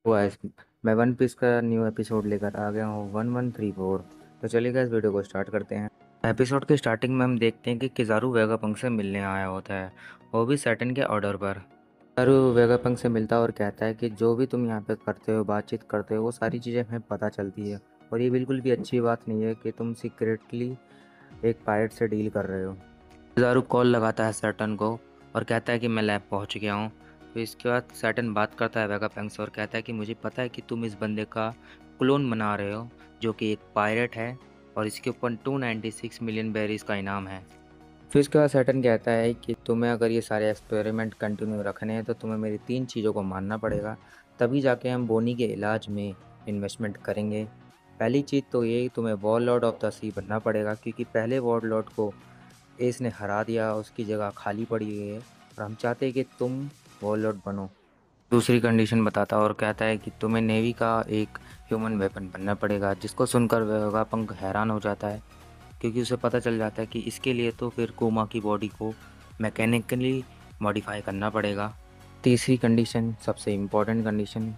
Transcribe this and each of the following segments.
Guys, मैं one piece का new episode लेकर आ गया हूँ 1134। तो चलिए गाइस, वीडियो को स्टार्ट करते हैं। एपिसोड के स्टार्टिंग में हम देखते हैं कि किज़ारू वेगापंक से मिलने आया होता है, वो भी सैटर्न के ऑर्डर पर। किज़ारू वेगापंक से मिलता है और कहता है कि जो भी तुम यहाँ पे करते हो, बातचीत करते हो, वो सारी चीज़ें हमें पता चलती है और ये बिल्कुल भी अच्छी बात नहीं है कि तुम सीक्रेटली एक पायरेट से डील कर रहे हो। ज़ारू कॉल लगाता है सैटर्न को और कहता है कि मैं लैब पहुंच गया हूं। तो इसके बाद सैटर्न बात करता है वेगापैंक से और कहता है कि मुझे पता है कि तुम इस बंदे का क्लोन बना रहे हो, जो कि एक पायरेट है और इसके ऊपर 296 मिलियन बेरीज का इनाम है। फिर उसके बाद सैटर्न कहता है कि तुम्हें अगर ये सारे एक्सपेरिमेंट कंटिन्यू रखने हैं तो तुम्हें मेरी 3 चीज़ों को मानना पड़ेगा, तभी जाके हम बोनी के इलाज में इन्वेस्टमेंट करेंगे। पहली चीज़ तो ये, तुम्हें वॉर लॉर्ड ऑफ द सी बनना पड़ेगा, क्योंकि पहले वॉर लॉर्ड को एस ने हरा दिया, उसकी जगह खाली पड़ी हुई है और हम चाहते हैं कि तुम वॉरलॉर्ड बनो। दूसरी कंडीशन बताता है और कहता है कि तुम्हें नेवी का एक ह्यूमन वेपन बनना पड़ेगा, जिसको सुनकर वेगापंक हैरान हो जाता है, क्योंकि उसे पता चल जाता है कि इसके लिए तो फिर कोमा की बॉडी को मैकेनिकली मॉडिफाई करना पड़ेगा। तीसरी कंडीशन, सबसे इम्पोर्टेंट कंडीशन,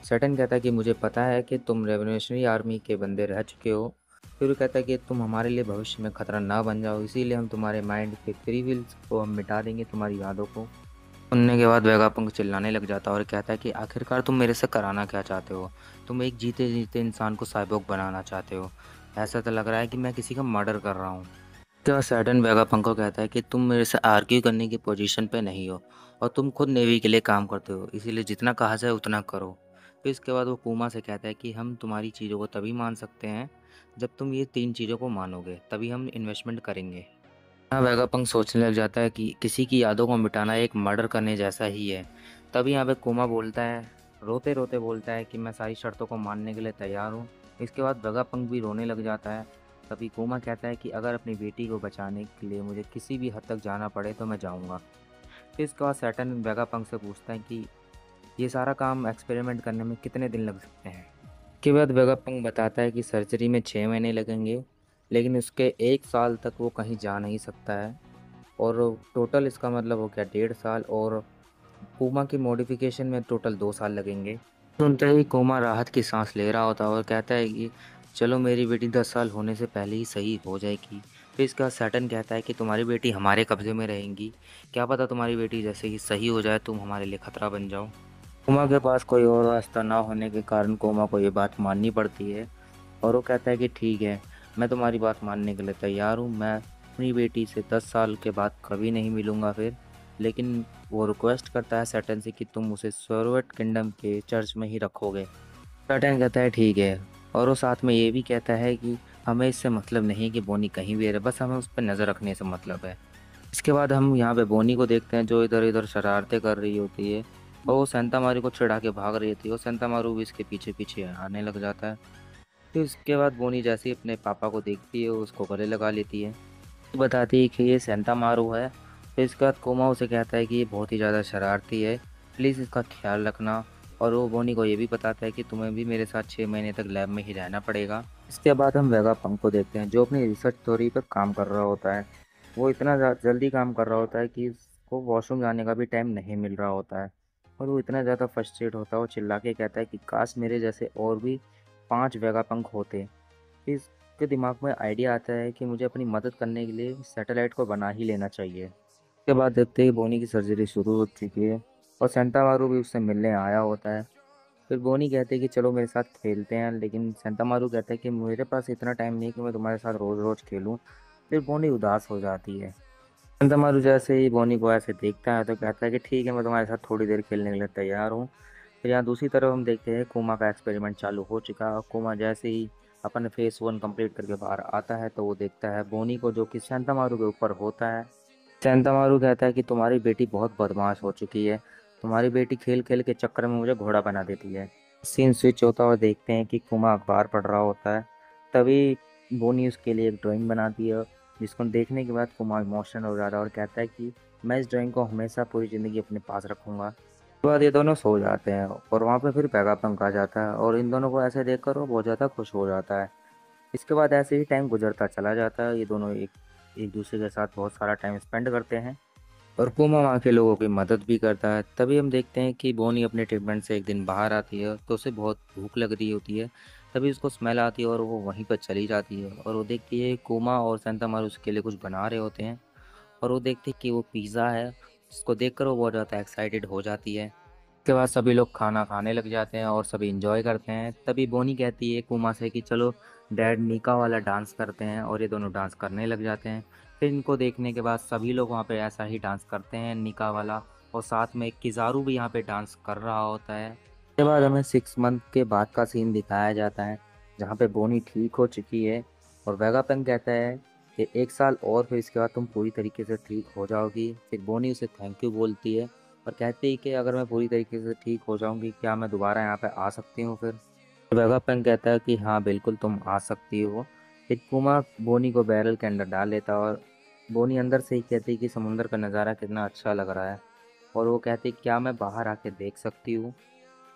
सैटर्न कहता है कि मुझे पता है कि तुम रेवोल्यूशनरी आर्मी के बंदे रह चुके हो। फिर वो कहता है कि तुम हमारे लिए भविष्य में खतरा ना बन जाओ, इसीलिए हम तुम्हारे माइंड के फ्री विल्स को हम मिटा देंगे, तुम्हारी यादों को। सुनने के बाद वेगापंक चिल्लाने लग जाता है और कहता है कि आखिरकार तुम मेरे से कराना क्या चाहते हो? तुम एक जीते जीते इंसान को साइबोर्ग बनाना चाहते हो। ऐसा तो लग रहा है कि मैं किसी का मर्डर कर रहा हूँ। उसके बाद सैटर्न वेगापंक को कहता है कि तुम मेरे से आर्ग्यू करने की पोजीशन पे नहीं हो और तुम खुद नेवी के लिए काम करते हो, इसीलिए जितना कहा जाए उतना करो। फिर इसके बाद वो पूमा से कहता है कि हम तुम्हारी चीज़ों को तभी मान सकते हैं जब तुम ये 3 चीज़ों को मानोगे, तभी हम इन्वेस्टमेंट करेंगे। हाँ, वेगापंक सोचने लग जाता है कि किसी की यादों को मिटाना एक मर्डर करने जैसा ही है। तभी यहाँ पे कोमा बोलता है, रोते रोते बोलता है कि मैं सारी शर्तों को मानने के लिए तैयार हूँ। इसके बाद वेगापंक भी रोने लग जाता है। तभी कोमा कहता है कि अगर अपनी बेटी को बचाने के लिए मुझे किसी भी हद तक जाना पड़े तो मैं जाऊँगा। फिर इसके बाद सैटर्न वेगापंक से पूछता है कि ये सारा काम एक्सपेरिमेंट करने में कितने दिन लग सकते हैं। उसके बाद वेगापंक बताता है कि सर्जरी में 6 महीने लगेंगे, लेकिन उसके 1 साल तक वो कहीं जा नहीं सकता है और टोटल इसका मतलब हो गया 1.5 साल, और पूमा की मॉडिफिकेशन में टोटल 2 साल लगेंगे। सुनते ही कोमा राहत की सांस ले रहा होता है और कहता है कि चलो, मेरी बेटी 10 साल होने से पहले ही सही हो जाएगी। फिर इसका सैटर्न कहता है कि तुम्हारी बेटी हमारे कब्जे में रहेंगी, क्या पता तुम्हारी बेटी जैसे ही सही हो जाए तुम हमारे लिए खतरा बन जाओ। कोमा के पास कोई और रास्ता ना होने के कारण कोमा को ये बात माननी पड़ती है और वो कहता है कि ठीक है, मैं तुम्हारी बात मानने के लिए तैयार हूँ। मैं अपनी बेटी से 10 साल के बाद कभी नहीं मिलूँगा फिर, लेकिन वो रिक्वेस्ट करता है सैटर्न से कि तुम उसे सोवियत किंगडम के चर्च में ही रखोगे। सैटर्न कहता है ठीक है, और वो साथ में ये भी कहता है कि हमें इससे मतलब नहीं कि बोनी कहीं भी रहे, बस हमें उस पर नज़र रखने से मतलब है। इसके बाद हम यहाँ पे बोनी को देखते हैं, जो इधर इधर शरारतें कर रही होती है और वो सेंता मारू को चिढ़ा के भाग रही होती है और सेंता मारू भी इसके पीछे पीछे आने लग जाता है। फिर उसके बाद बोनी जैसे ही अपने पापा को देखती है, उसको गले लगा लेती है, बताती है कि ये सेंता मारू है। फिर इसके बाद कोमा उसे कहता है कि ये बहुत ही ज़्यादा शरारती है, प्लीज़ इसका ख्याल रखना। और वो बोनी को ये भी बताता है कि तुम्हें भी मेरे साथ 6 महीने तक लैब में ही रहना पड़ेगा। इसके बाद हम वेगापंक को देखते हैं, जो अपनी रिसर्च थ्योरी पर काम कर रहा होता है। वो इतना जल्दी काम कर रहा होता है कि उसको वॉशरूम जाने का भी टाइम नहीं मिल रहा होता है और वो इतना ज़्यादा फ्रस्ट्रेट होता है, वो चिल्ला के कहता है कि काश मेरे जैसे और भी 5 वेगापंक होते। इसके दिमाग में आइडिया आता है कि मुझे अपनी मदद करने के लिए सैटेलाइट को बना ही लेना चाहिए। उसके बाद देखते ही बोनी की सर्जरी शुरू हो चुकी है और सेंटा मारू भी उससे मिलने आया होता है। फिर बोनी कहते हैं कि चलो मेरे साथ खेलते हैं, लेकिन सेंटा मारू कहता है कि मेरे पास इतना टाइम नहीं कि मैं तुम्हारे साथ रोज़ रोज़ खेलूं। फिर बोनी उदास हो जाती है। सेंटा मारू जैसे ही बोनी को ऐसे देखता है तो कहता है कि ठीक है, मैं तुम्हारे साथ थोड़ी देर खेलने के लिए तैयार हूँ। फिर यहाँ दूसरी तरफ हम देखते हैं कुमा का एक्सपेरिमेंट चालू हो चुका है और कुमा जैसे ही अपन फेस 1 कंप्लीट करके बाहर आता है तो वो देखता है बोनी को, जो कि सेंटामारू के ऊपर होता है। सेंटामारू कहता है कि तुम्हारी बेटी बहुत बदमाश हो चुकी है, तुम्हारी बेटी खेल खेल के चक्कर में मुझे घोड़ा बना देती है। सीन स्विच होता है और देखते हैं कि कुमा अखबार पढ़ रहा होता है। तभी बोनी उसके लिए एक ड्राइंग बनाती है, जिसको देखने के बाद कुमा इमोशनल हो जाता है और कहता है कि मैं इस ड्राइंग को हमेशा पूरी ज़िंदगी अपने पास रखूँगा। उसके बाद ये दोनों सो जाते हैं और वहाँ पे फिर वेगापंक आ जाता है और इन दोनों को ऐसे देखकर वो बहुत ज़्यादा खुश हो जाता है। इसके बाद ऐसे ही टाइम गुजरता चला जाता है, ये दोनों एक एक दूसरे के साथ बहुत सारा टाइम स्पेंड करते हैं। और कुमा वहाँ के लोगों की मदद भी करता है। तभी हम देखते हैं कि बोनी अपने ट्रीटमेंट से एक दिन बाहर आती है तो उसे बहुत भूख लग रही होती है। तभी उसको स्मेल आती है और वो वहीं पर चली जाती है और वो देखती है कुमा और सेंटामार उसके लिए कुछ बना रहे होते हैं। और वो देखती है कि वो पिज़्ज़ा है, जिसको देखकर वो बहुत ज़्यादा एक्साइटेड हो जाती है। उसके बाद सभी लोग खाना खाने लग जाते हैं और सभी इंजॉय करते हैं। तभी बोनी कहती है कुमा से कि चलो डैड निका वाला डांस करते हैं, और ये दोनों डांस करने लग जाते हैं। फिर इनको देखने के बाद सभी लोग वहाँ पे ऐसा ही डांस करते हैं निका वाला, और साथ में किजारू भी यहाँ पे डांस कर रहा होता है। उसके बाद हमें 6 मंथ के बाद का सीन दिखाया जाता है, जहाँ पे बोनी ठीक हो चुकी है और वेगापेंग कहता है कि 1 साल और, फिर इसके बाद तुम पूरी तरीके से ठीक हो जाओगी। फिर बोनी उसे थैंक यू बोलती है और कहती है कि अगर मैं पूरी तरीके से ठीक हो जाऊंगी, क्या मैं दोबारा यहाँ पे आ सकती हूँ फिर? वेगापेंग कहता है कि हाँ बिल्कुल तुम आ सकती हो। फिर कुमा बोनी को बैरल के अंदर डाल लेता है और बोनी अंदर से ही कहती है कि समुंदर का नज़ारा कितना अच्छा लग रहा है, और वो कहती है क्या मैं बाहर आके देख सकती हूँ?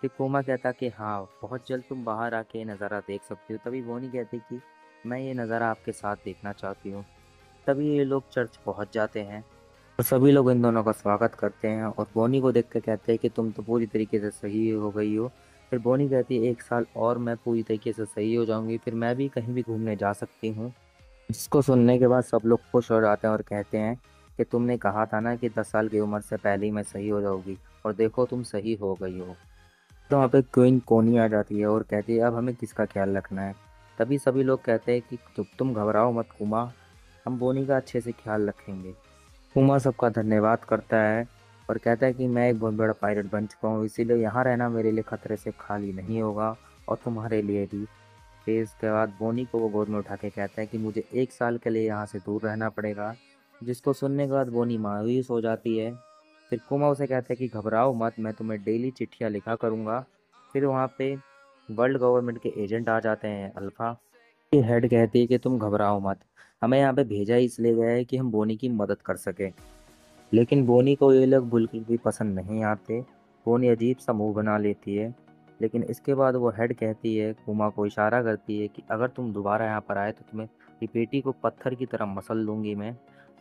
फिर कुमा कहता कि हाँ बहुत जल्द तुम बाहर आके ये नज़ारा देख सकती हो। तभी बोनी कहती कि मैं ये नज़ारा आपके साथ देखना चाहती हूँ। तभी ये लोग चर्च पहुँच जाते हैं और सभी लोग इन दोनों का स्वागत करते हैं और बोनी को देख कर कहते हैं कि तुम तो पूरी तरीके से सही हो गई हो। फिर बोनी कहती है 1 साल और मैं पूरी तरीके से सही हो जाऊंगी, फिर मैं भी कहीं भी घूमने जा सकती हूँ। जिसको सुनने के बाद सब लोग खुश हो जाते हैं और कहते हैं कि तुमने कहा था ना कि 10 साल की उम्र से पहले ही मैं सही हो जाऊंगी, और देखो तुम सही हो गई हो। तो वहाँ पे क्वीन कोनी आ जाती है और कहती है अब हमें किसका ख्याल रखना है? तभी सभी लोग कहते हैं कि तुम घबराओ मत कुमा, हम बोनी का अच्छे से ख्याल रखेंगे। कुमा सबका धन्यवाद करता है और कहता है कि मैं एक बहुत बड़ा पायलट बन चुका हूँ, इसीलिए यहाँ रहना मेरे लिए खतरे से खाली नहीं होगा, और तुम्हारे लिए भी। फिर इसके बाद बोनी को वो गोद में उठा के कहता है कि मुझे 1 साल के लिए यहाँ से दूर रहना पड़ेगा। जिसको सुनने के बाद बोनी मायूस हो जाती है। फिर कुमा उसे कहता है कि घबराओ मत, मैं तुम्हें डेली चिट्ठियाँ लिखा करूँगा। फिर वहाँ पे वर्ल्ड गवर्नमेंट के एजेंट आ जाते हैं अल्फ़ा की हेड कहती है कि तुम घबराओ मत, हमें यहाँ पे भेजा ही इसलिए गया है कि हम बोनी की मदद कर सकें। लेकिन बोनी को ये लोग बिल्कुल भी पसंद नहीं आते। बोनी अजीब सा मुंह बना लेती है। लेकिन इसके बाद वो हेड कहती है, कुमा को इशारा करती है कि अगर तुम दोबारा यहाँ पर आए तो तुम्हें ये बेटी को पत्थर की तरह मसल लूँगी मैं।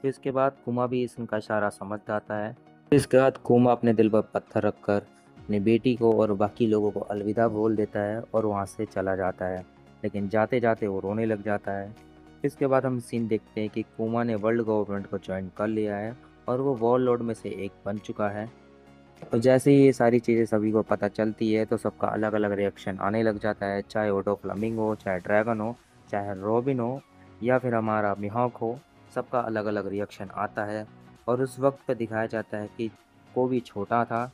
फिर इसके बाद कुमा भी इनका इशारा समझ जाता है। फिर इसके बाद कुमा अपने दिल पर पत्थर रखकर अपनी बेटी को और बाकी लोगों को अलविदा बोल देता है और वहाँ से चला जाता है। लेकिन जाते जाते वो रोने लग जाता है। इसके बाद हम सीन देखते हैं कि कुमा ने वर्ल्ड गवर्नमेंट को ज्वाइन कर लिया है और वो वॉरलॉर्ड में से एक बन चुका है। तो जैसे ही ये सारी चीज़ें सभी को पता चलती है तो सबका अलग अलग रिएक्शन आने लग जाता है, चाहे वो फ्लमिंग हो, चाहे ड्रैगन हो, चाहे रॉबिन हो, या फिर हमारा मिहॉक हो। सबका अलग अलग रिएक्शन आता है और उस वक्त पे दिखाया जाता है कि को भी छोटा था।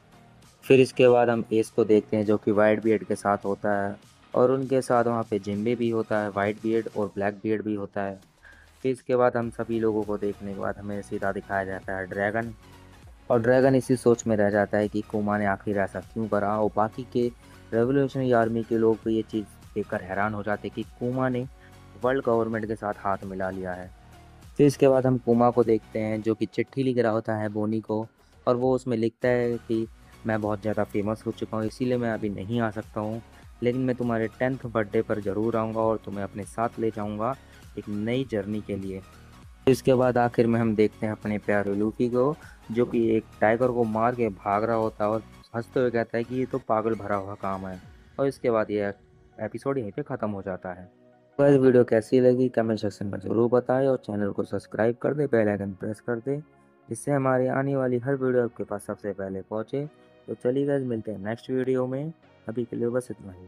फिर इसके बाद हम एस को देखते हैं जो कि वाइट बियर्ड के साथ होता है, और उनके साथ वहाँ पे जिम्बे भी होता है, वाइट बियर्ड और ब्लैक बियर्ड भी होता है। फिर इसके बाद हम सभी लोगों को देखने के बाद हमें सीधा दिखाया जाता है ड्रैगन, और ड्रैगन इसी सोच में रह जाता है कि कुमा ने आखिर ऐसा क्यों करा, और बाकी के रेवोल्यूशनरी आर्मी के लोग भी ये चीज़ देखकर हैरान हो जाते कि कुमा ने वर्ल्ड गवर्नमेंट के साथ हाथ मिला लिया है। फिर इसके बाद हम कुमा को देखते हैं जो कि चिट्ठी लिख रहा होता है बोनी को, और वो उसमें लिखता है कि मैं बहुत ज़्यादा फेमस हो चुका हूँ इसीलिए मैं अभी नहीं आ सकता हूँ, लेकिन मैं तुम्हारे 10th बर्थडे पर ज़रूर आऊँगा और तुम्हें अपने साथ ले जाऊँगा एक नई जर्नी के लिए। इसके बाद आखिर में हम देखते हैं अपने प्यारे लूफी को, जो कि एक टाइगर को मार के भाग रहा होता है और हंसते हुए कहता है कि ये तो पागल भरा हुआ काम है। और इसके बाद ये एपिसोड यहीं पे ख़त्म हो जाता है। तो इस वीडियो कैसी लगी कमेंट सेक्शन में ज़रूर बताएं और चैनल को सब्सक्राइब कर दे, बेल आइकन प्रेस कर दे, जिससे हमारी आने वाली हर वीडियो आपके पास सबसे पहले पहुंचे। तो चलिए गाइस, मिलते हैं नेक्स्ट वीडियो में। अभी के लिए बस इतना ही।